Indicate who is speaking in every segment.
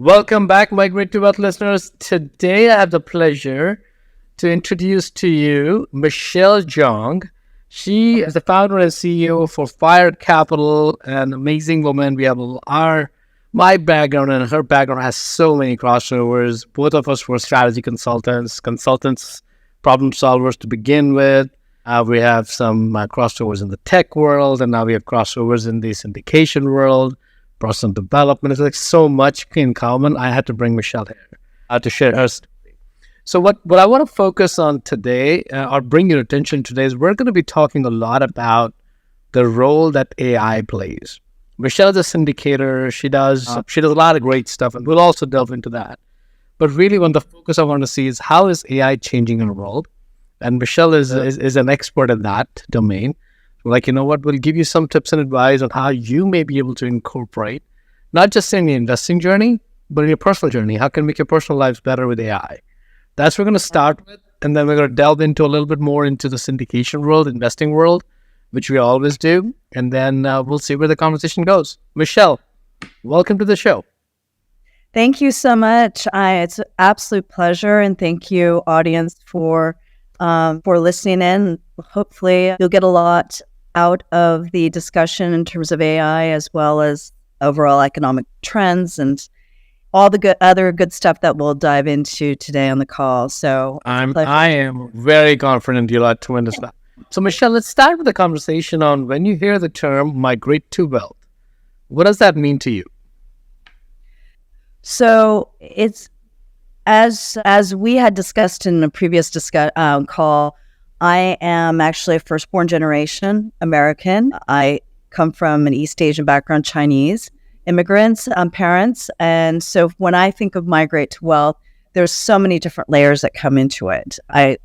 Speaker 1: Welcome back, Migrate to Wealth listeners. Today I have the pleasure to introduce to you Michelle Jeong. She is the founder and CEO for Fire Capital, an amazing woman. We have my background and her background has so many crossovers. Both of us were strategy consultants, problem solvers to begin with. We have some crossovers in the tech world, and now we have crossovers in the syndication world, personal development. It's like so much in common. I had to bring Michelle here to share her story. So what I want to focus on today, or bring your attention today, is we're going to be talking a lot about the role that AI plays. Michelle is a syndicator. She does a lot of great stuff, and we'll also delve into that. But really, the focus I want to see is how is AI changing our world? And Michelle is an expert in that domain. Like, you know what, we'll give you some tips and advice on how you may be able to incorporate, not just in your investing journey, but in your personal journey. How can you make your personal lives better with AI? That's what we're going to start with. And then we're going to delve into a little bit more into the syndication world, investing world, which we always do. And then we'll see where the conversation goes. Michelle, welcome to the show.
Speaker 2: Thank you so much. It's an absolute pleasure. And thank you, audience, for listening in. Hopefully you'll get a lot out of the discussion in terms of AI, as well as overall economic trends and all the other good stuff that we'll dive into today on the call. So
Speaker 1: I am very confident you'll add tremendous value. So Michelle, let's start with the conversation on when you hear the term migrate to wealth. What does that mean to you?
Speaker 2: So it's as we had discussed in a previous call. I am actually a firstborn generation American. I come from an East Asian background, Chinese immigrants, parents. And so when I think of migrate to wealth, there's so many different layers that come into it. I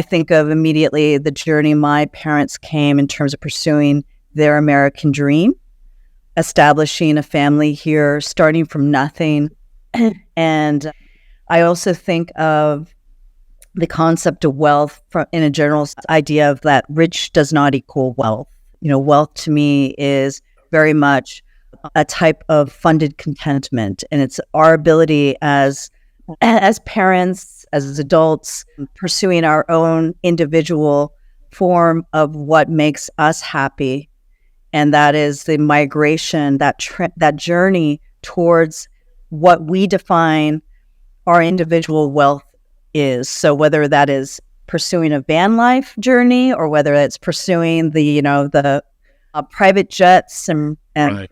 Speaker 2: think of immediately the journey my parents came in terms of pursuing their American dream, establishing a family here, starting from nothing. And I also think of the concept of wealth in a general idea of that rich does not equal wealth. You know, wealth to me is very much a type of funded contentment, and it's our ability as parents, as adults, pursuing our own individual form of what makes us happy, and that is the migration, that journey towards what we define our individual wealth is. So whether that is pursuing a van life journey, or whether it's pursuing the private jets and right.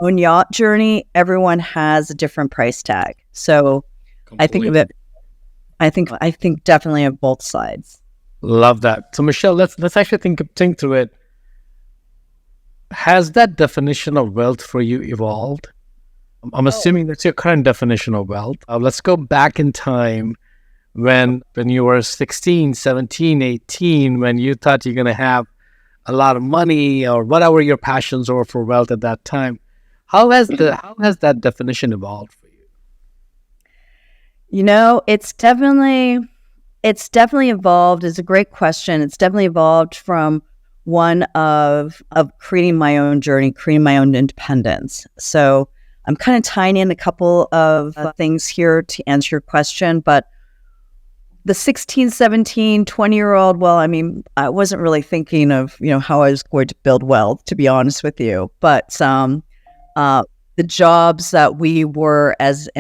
Speaker 2: own yacht journey, everyone has a different price tag. So completely. I think of it. I think definitely of both sides.
Speaker 1: Love that. So Michelle, let's actually think through it. Has that definition of wealth for you evolved? I'm assuming that's your current definition of wealth. Let's go back in time when you were 16, 17, 18, when you thought you're going to have a lot of money or whatever your passions were for wealth at that time. How has that definition evolved for you?
Speaker 2: You know, it's definitely evolved. It's a great question. It's definitely evolved from one of creating my own journey, creating my own independence. So I'm kind of tying in a couple of things here to answer your question, but the 16, 17, 20-year-old, well, I mean, I wasn't really thinking of, how I was going to build wealth, to be honest with you. But the jobs that we were as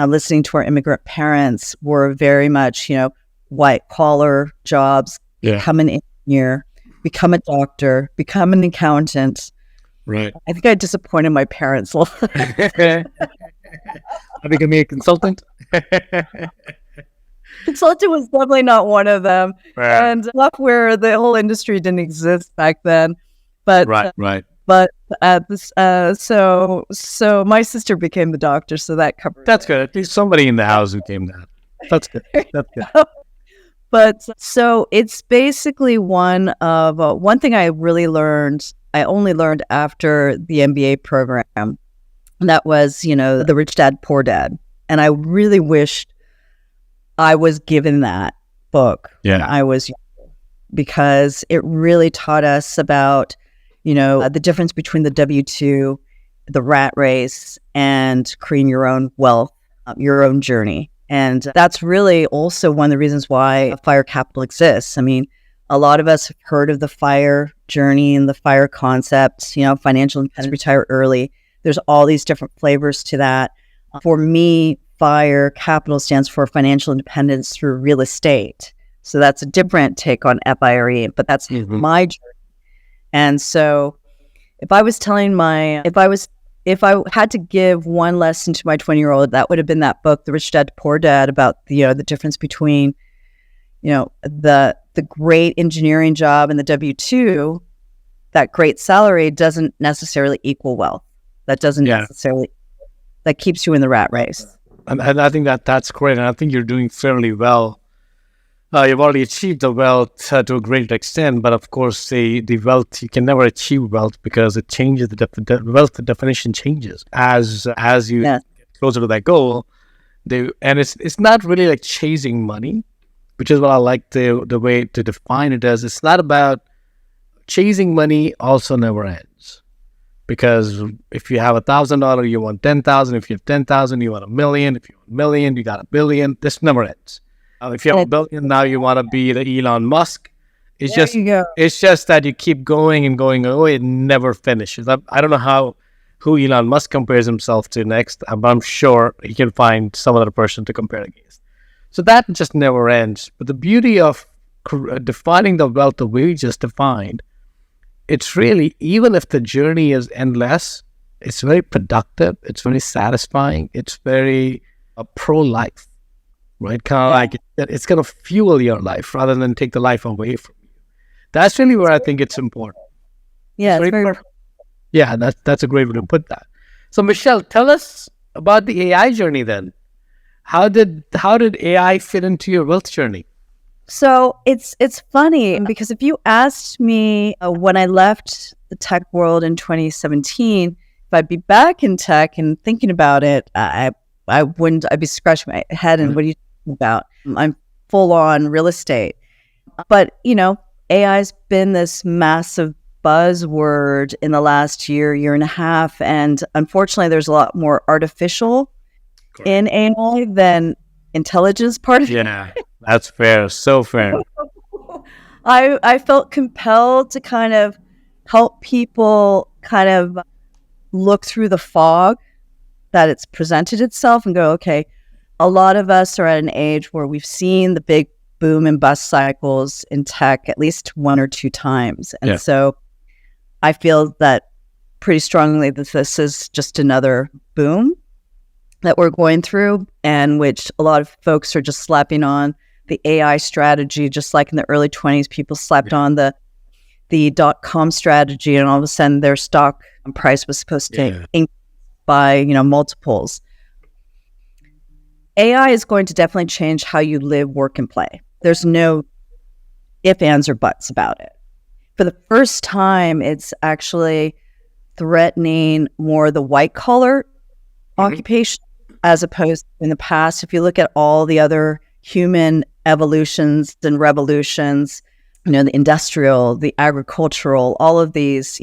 Speaker 2: listening to our immigrant parents were very much, white collar jobs, become an engineer, become a doctor, become an accountant.
Speaker 1: Right.
Speaker 2: I think I disappointed my parents a little.
Speaker 1: Becoming a consultant?
Speaker 2: Consultant was definitely not one of them. Right. And software, the whole industry didn't exist back then. But
Speaker 1: right.
Speaker 2: But so my sister became the doctor, so that covered.
Speaker 1: That's good. At least somebody in the house who came that. That's good. That's good.
Speaker 2: But so it's basically one thing I really learned. I only learned after the MBA program, and that was the Rich Dad Poor Dad, and I really wished I was given that book when I was young, because it really taught us about the difference between the W-2, the rat race, and creating your own wealth your own journey. And that's really also one of the reasons why Fire Capital exists. I mean, a lot of us have heard of the FIRE journey and the FIRE concept, financial independence, retire early. There's all these different flavors to that. For me, FIRE Capital stands for financial independence through real estate. So that's a different take on FIRE, but that's my journey. And so if I had to give one lesson to my 20-year-old, that would have been that book, The Rich Dad, Poor Dad, about the difference between, the great engineering job and the W-2. That great salary doesn't necessarily equal wealth. That doesn't necessarily, that keeps you in the rat race.
Speaker 1: And I think that's great. And I think you're doing fairly well. You've already achieved the wealth to a great extent, but of course, the wealth, you can never achieve wealth because it changes. The wealth definition changes as you get closer to that goal. And it's not really like chasing money, which is what I like the way to define it as. It's not about chasing money. Also, never ends, because if you have $1,000, you want 10,000. If you have 10,000, you want a million. If you want a million, you got $1 billion. This never ends. If you have $1 billion, now you want to be the Elon Musk. It's just that you keep going and going. Oh, it never finishes. I don't know who Elon Musk compares himself to next, but I'm sure he can find some other person to compare against. So that just never ends. But the beauty of defining the wealth the way we just defined, it's really, even if the journey is endless, it's very productive. It's very satisfying. It's very pro-life. Right, kind of like it's going to fuel your life rather than take the life away from you. That's really where I think it's important.
Speaker 2: Yeah,
Speaker 1: that's a great way to put that. So, Michelle, tell us about the AI journey then. How did AI fit into your wealth journey?
Speaker 2: So it's funny because if you asked me when I left the tech world in 2017, if I'd be back in tech and thinking about it, I wouldn't. I'd be scratching my head and what are you talking about? I'm full on real estate. But, AI's been this massive buzzword in the last year and a half. And unfortunately, there's a lot more artificial in AI than intelligence part of it.
Speaker 1: Yeah, that's fair. So fair.
Speaker 2: I felt compelled to kind of help people kind of look through the fog that it's presented itself and go, okay, a lot of us are at an age where we've seen the big boom and bust cycles in tech at least one or two times. And so I feel that pretty strongly that this is just another boom that we're going through, and which a lot of folks are just slapping on the AI strategy, just like in the early 20s, people slapped on the .com strategy, and all of a sudden their stock price was supposed to increase by multiples. AI is going to definitely change how you live, work, and play. There's no ifs, ands, or buts about it. For the first time, it's actually threatening more the white collar occupation as opposed to in the past. If you look at all the other human evolutions and revolutions, the industrial, the agricultural, all of these,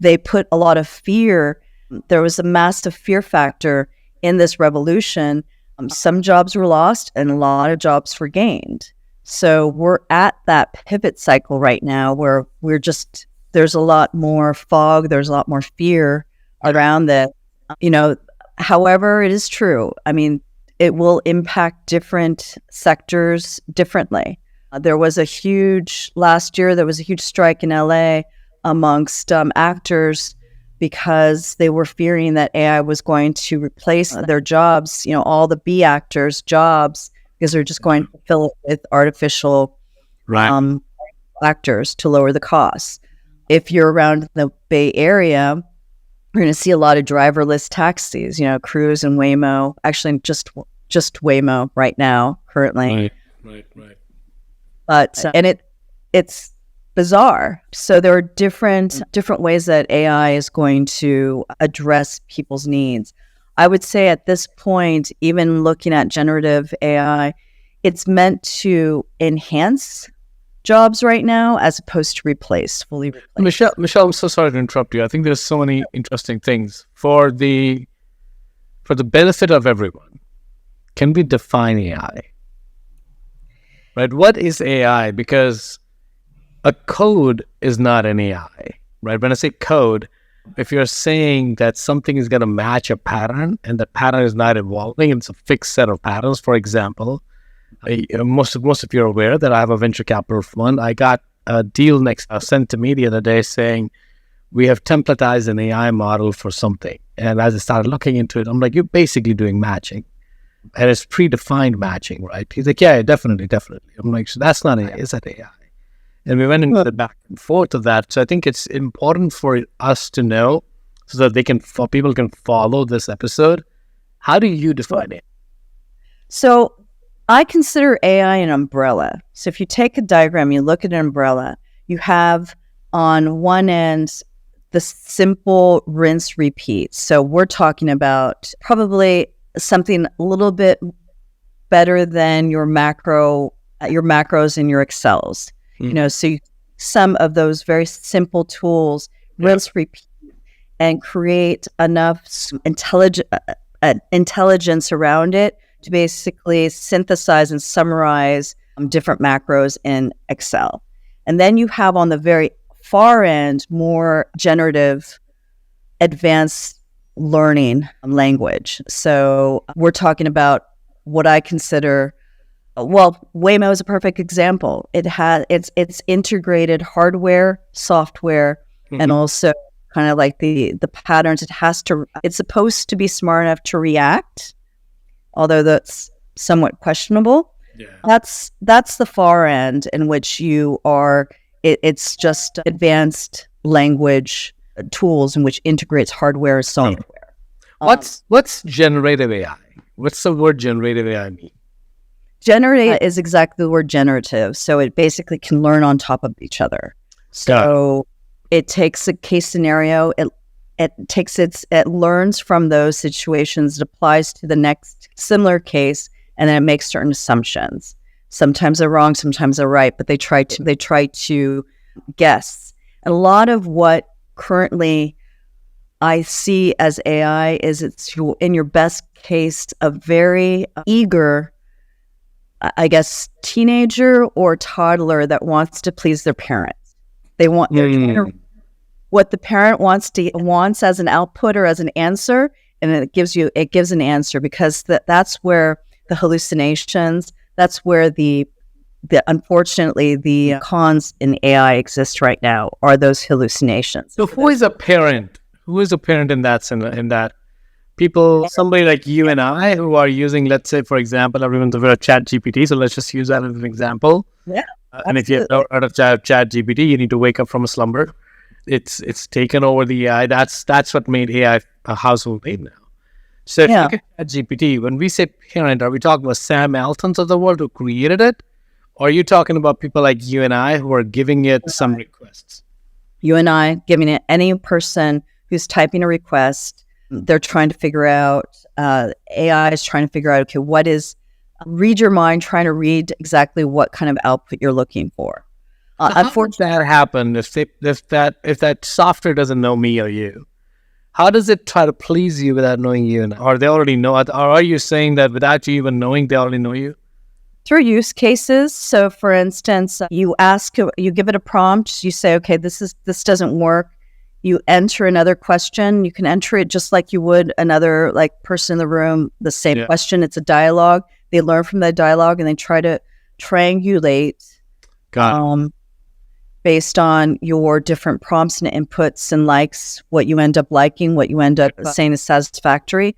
Speaker 2: they put a lot of fear. There was a massive fear factor in this revolution. Some jobs were lost and a lot of jobs were gained. So we're at that pivot cycle right now where there's a lot more fog, there's a lot more fear around that. However, it is true. I mean, it will impact different sectors differently. Last year, there was a huge strike in LA amongst actors because they were fearing that AI was going to replace their jobs, all the B actors' jobs, because they're just going to fill it with artificial actors to lower the costs. If you're around the Bay Area, you're going to see a lot of driverless taxis, Cruise and Waymo, actually just Waymo right now, currently.
Speaker 1: Right.
Speaker 2: But, and it's bizarre. So there are different ways that AI is going to address people's needs. I would say at this point, even looking at generative AI, it's meant to enhance jobs right now as opposed to fully replace.
Speaker 1: Michelle, I'm so sorry to interrupt you. I think there's so many interesting things for the benefit of everyone. can we define AI? Right? What is AI? Because a code is not an AI, right? When I say code, if you're saying that something is going to match a pattern and the pattern is not evolving, it's a fixed set of patterns. For example, most of you are aware that I have a venture capital fund. I got a deal sent to me the other day saying we have templatized an AI model for something. And as I started looking into it, I'm like, you're basically doing matching. And it's predefined matching, right? He's like, yeah, definitely. I'm like, so that's not AI, is that AI? And we went into the back and forth of that. So I think it's important for us to know so that people can follow this episode. How do you define it?
Speaker 2: So I consider AI an umbrella. So if you take a diagram, you look at an umbrella, you have on one end the simple rinse repeat. So we're talking about probably something a little bit better than your macros and your Excels. So some of those very simple tools, rinse, repeat, and create enough intelligence around it to basically synthesize and summarize different macros in Excel. And then you have on the very far end more generative, advanced learning language. So we're talking about what I consider, Waymo is a perfect example. It's integrated hardware, software, and also kind of like the patterns. It's supposed to be smart enough to react, although that's somewhat questionable. Yeah. That's the far end in which you are. It's just advanced language tools in which integrates hardware, software.
Speaker 1: What's generative AI? What's the word generative AI mean?
Speaker 2: Generative is exactly the word generative. So it basically can learn on top of each other. So it takes a case scenario, it learns from those situations, it applies to the next similar case, and then it makes certain assumptions. Sometimes they're wrong, sometimes they're right, but they try to guess. And a lot of what currently I see as AI is it's in your best case a very eager, I guess, teenager or toddler that wants to please their parents. They want what the parent wants as an output or as an answer, and it gives an answer, because that's where the hallucinations, that's where unfortunately the cons in AI exist right now, are those hallucinations.
Speaker 1: So who is a parent? Who is a parent in that people, somebody like you and I who are using, let's say, for example, everyone's aware of Chat GPT. So let's just use that as an example.
Speaker 2: Yeah.
Speaker 1: And if you're out of Chat GPT, you need to wake up from a slumber. It's taken over the AI. That's what made AI a household name now. So if you look at Chat GPT, when we say parent, are we talking about Sam Altons of the world who created it? Or are you talking about people like you and I who are giving it some requests?
Speaker 2: You and I giving it, any person who's typing a request, they're trying to figure out, AI is trying to figure out, okay, read your mind, trying to read exactly what kind of output you're looking for.
Speaker 1: Unfortunately, that happen if that software doesn't know me or you? How does it try to please you without knowing you? Or they already know it? Or are you saying that without you even knowing, they already know you?
Speaker 2: Through use cases. So for instance, you give it a prompt, you say, okay, this doesn't work. You enter another question. You can enter it just like you would another person in the room, the same question. It's a dialogue. They learn from that dialogue and they try to triangulate based on your different prompts and inputs and likes, what you end up liking, what you end up saying is satisfactory.